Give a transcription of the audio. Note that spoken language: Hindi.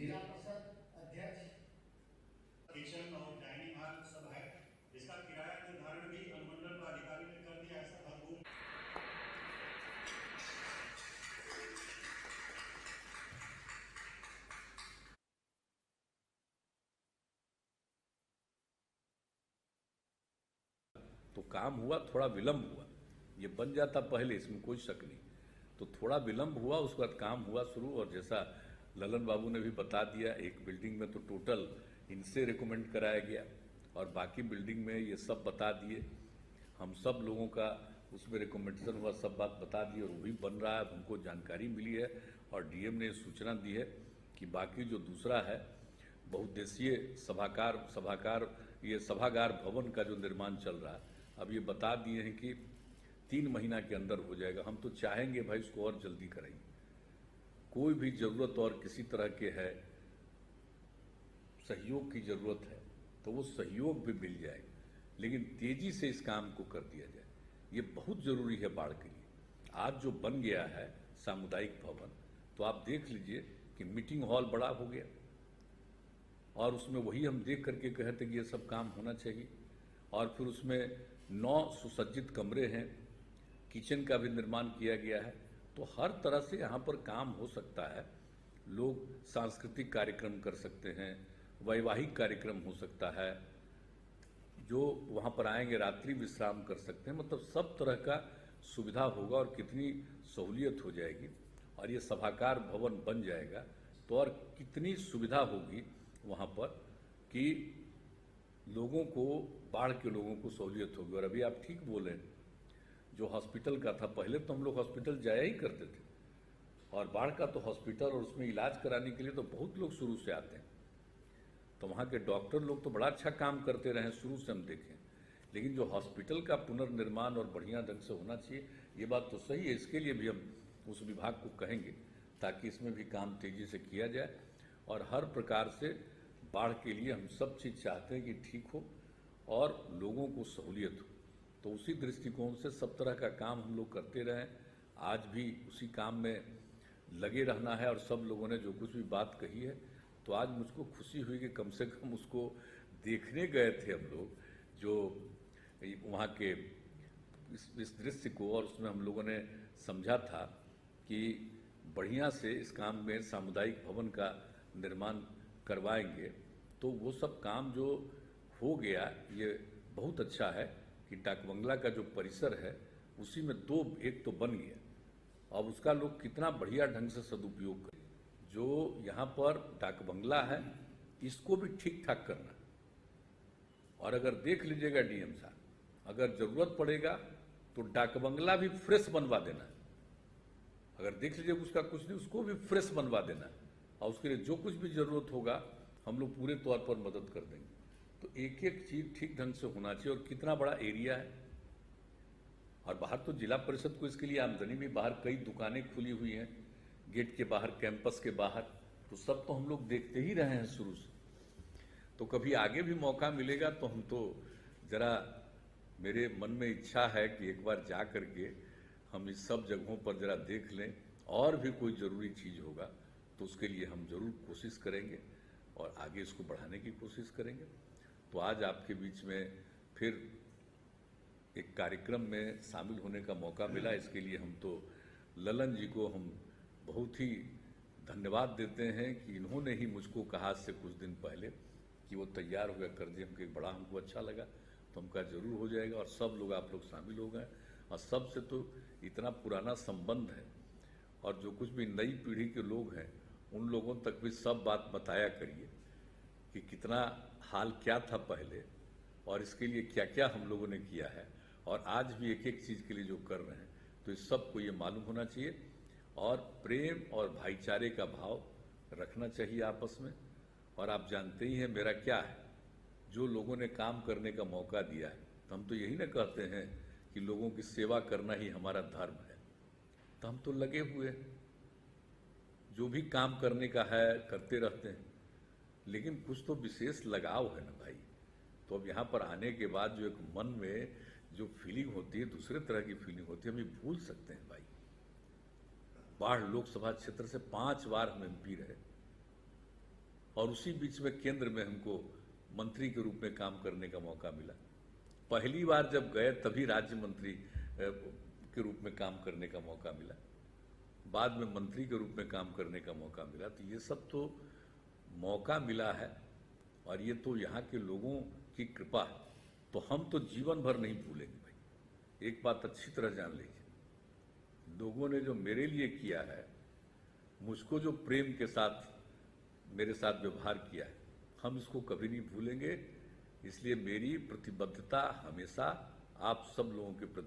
जिला परिषद अध्यक्ष। किचन और डाइनिंग हॉल सब है, इसका किराया निर्धारण भी अनुमंडल पदाधिकारी ने कर दिया है। सब हर रूम तो काम हुआ, थोड़ा विलंब हुआ। ये बन जाता पहले, इसमें कोई शक नहीं। तो थोड़ा विलंब हुआ, उसके बाद काम हुआ शुरू। और जैसा ललन बाबू ने भी बता दिया, एक बिल्डिंग में तो टोटल इनसे रिकमेंड कराया गया और बाकी बिल्डिंग में ये सब बता दिए। हम सब लोगों का उसमें रिकमेंडेशन हुआ, सब बात बता दी और वही बन रहा है। हमको जानकारी मिली है और डीएम ने सूचना दी है कि बाकी जो दूसरा है बहुउद्देशीय सभागार ये सभागार भवन का जो निर्माण चल रहा है, अब ये बता दिए हैं कि 3 महीना के अंदर हो जाएगा। हम तो चाहेंगे भाई इसको और जल्दी करेंगे। कोई भी जरूरत और किसी तरह के है, सहयोग की जरूरत है तो वो सहयोग भी मिल जाएगा, लेकिन तेजी से इस काम को कर दिया जाए। ये बहुत जरूरी है बाढ़ के लिए। आज जो बन गया है सामुदायिक भवन, तो आप देख लीजिए कि मीटिंग हॉल बड़ा हो गया और उसमें वही हम देख करके कहते कि ये सब काम होना चाहिए। और फिर उसमें 9 सुसज्जित कमरे हैं, किचन का भी निर्माण किया गया है। तो हर तरह से यहाँ पर काम हो सकता है। लोग सांस्कृतिक कार्यक्रम कर सकते हैं, वैवाहिक कार्यक्रम हो सकता है, जो वहाँ पर आएंगे रात्रि विश्राम कर सकते हैं। मतलब सब तरह का सुविधा होगा और कितनी सहूलियत हो जाएगी। और ये सभागार भवन बन जाएगा तो और कितनी सुविधा होगी वहाँ पर कि लोगों को, बाढ़ के लोगों को सहूलियत होगी। और अभी आप ठीक बोले, जो हॉस्पिटल का था, पहले तो हम लोग हॉस्पिटल जाया ही करते थे, और बाढ़ का तो हॉस्पिटल और उसमें इलाज कराने के लिए तो बहुत लोग शुरू से आते हैं। तो वहाँ के डॉक्टर लोग तो बड़ा अच्छा काम करते रहे, शुरू से हम देखें। लेकिन जो हॉस्पिटल का पुनर्निर्माण और बढ़िया ढंग से होना चाहिए, ये बात तो सही है। इसके लिए भी हम उस विभाग को कहेंगे ताकि इसमें भी काम तेजी से किया जाए। और हर प्रकार से बाढ़ के लिए हम सब चीज़ चाहते हैं कि ठीक हो और लोगों को सहूलियत हो। तो उसी दृष्टिकोण से सब तरह का काम हम लोग करते रहें। आज भी उसी काम में लगे रहना है। और सब लोगों ने जो कुछ भी बात कही है, तो आज मुझको खुशी हुई कि कम से कम उसको देखने गए थे हम लोग, जो वहाँ के इस दृश्य को, और उसमें हम लोगों ने समझा था कि बढ़िया से इस काम में सामुदायिक भवन का निर्माण करवाएंगे। तो वो सब काम जो हो गया, ये बहुत अच्छा है कि डाक बंगला का जो परिसर है उसी में एक तो बन गया। अब उसका लोग कितना बढ़िया ढंग से सदुपयोग करें। जो यहाँ पर डाक बंगला है, इसको भी ठीक ठाक करना। और अगर देख लीजिएगा डीएम साहब, अगर जरूरत पड़ेगा तो डाक बंगला भी फ्रेश बनवा देना। अगर देख लीजिएगा उसका कुछ नहीं, उसको भी फ्रेश बनवा देना। और उसके लिए जो कुछ भी जरूरत होगा हम लोग पूरे तौर पर मदद कर देंगे। तो एक एक चीज ठीक ढंग से होना चाहिए। और कितना बड़ा एरिया है, और बाहर तो जिला परिषद को इसके लिए आमदनी भी, बाहर कई दुकानें खुली हुई हैं, गेट के बाहर, कैंपस के बाहर। तो सब तो हम लोग देखते ही रहे हैं शुरू से। तो कभी आगे भी मौका मिलेगा तो हम तो जरा, मेरे मन में इच्छा है कि एक बार जा करके हम इस सब जगहों पर जरा देख लें। और भी कोई ज़रूरी चीज़ होगा तो उसके लिए हम जरूर कोशिश करेंगे और आगे इसको बढ़ाने की कोशिश करेंगे। तो आज आपके बीच में फिर एक कार्यक्रम में शामिल होने का मौका मिला, इसके लिए हम तो ललन जी को हम बहुत ही धन्यवाद देते हैं कि इन्होंने ही मुझको कहा से कुछ दिन पहले कि वो तैयार हो गया कर दिए। हमको अच्छा लगा, तो हम कहा जरूर हो जाएगा। और सब लोग, आप लोग शामिल हो गए। और सबसे तो इतना पुराना संबंध है, और जो कुछ भी नई पीढ़ी के लोग हैं उन लोगों तक भी सब बात बताया करिए कि कितना हाल क्या था पहले और इसके लिए क्या क्या हम लोगों ने किया है, और आज भी एक एक चीज़ के लिए जो कर रहे हैं। तो इस सब को ये मालूम होना चाहिए और प्रेम और भाईचारे का भाव रखना चाहिए आपस में। और आप जानते ही हैं मेरा क्या है, जो लोगों ने काम करने का मौका दिया है, तो हम तो यही ना कहते हैं कि लोगों की सेवा करना ही हमारा धर्म है। तो हम तो लगे हुए हैं, जो भी काम करने का है करते रहते हैं। लेकिन कुछ तो विशेष लगाव है ना भाई। तो अब यहाँ पर आने के बाद जो एक मन में जो फीलिंग होती है, दूसरे तरह की फीलिंग होती है, हम ये भूल सकते हैं भाई। बाढ़ लोकसभा क्षेत्र से 5 बार हम एमपी रहे, और उसी बीच में केंद्र में हमको मंत्री के रूप में काम करने का मौका मिला। पहली बार जब गए तभी राज्य मंत्री के रूप में काम करने का मौका मिला, बाद में मंत्री के रूप में काम करने का मौका मिला। तो ये सब तो मौका मिला है और ये तो यहाँ के लोगों की कृपा है, तो हम तो जीवन भर नहीं भूलेंगे भाई। एक बात अच्छी तरह जान लीजिए, लोगों ने जो मेरे लिए किया है, मुझको जो प्रेम के साथ मेरे साथ व्यवहार किया है, हम इसको कभी नहीं भूलेंगे। इसलिए मेरी प्रतिबद्धता हमेशा आप सब लोगों के प्रति